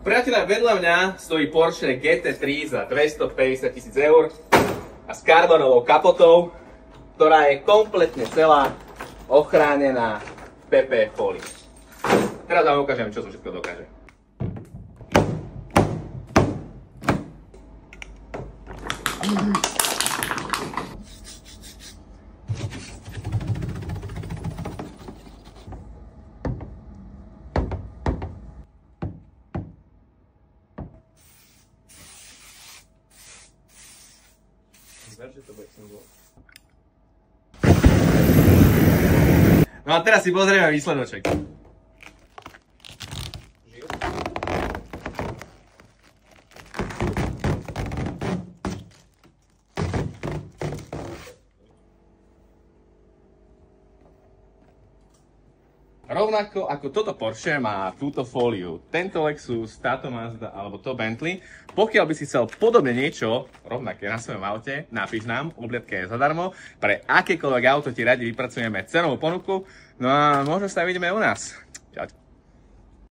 Priatelia, vedľa mňa stojí Porsche GT3 za 250 000 eur a s karbonovou kapotou, ktorá je kompletne celá ochránená PP fóliou. Teraz vám ukážem, čo to všetko dokáže. No a teraz si pozrieme výsledoček. Rovnako ako toto Porsche má túto fóliu, tento Lexus, táto Mazda alebo to Bentley. Pokiaľ by si chcel podobne niečo rovnaké na svojom aute, napíš nám, obliadka je zadarmo. Pre akékoľvek auto ti radi vypracujeme cenovú ponuku, no a možno sa vidíme u nás.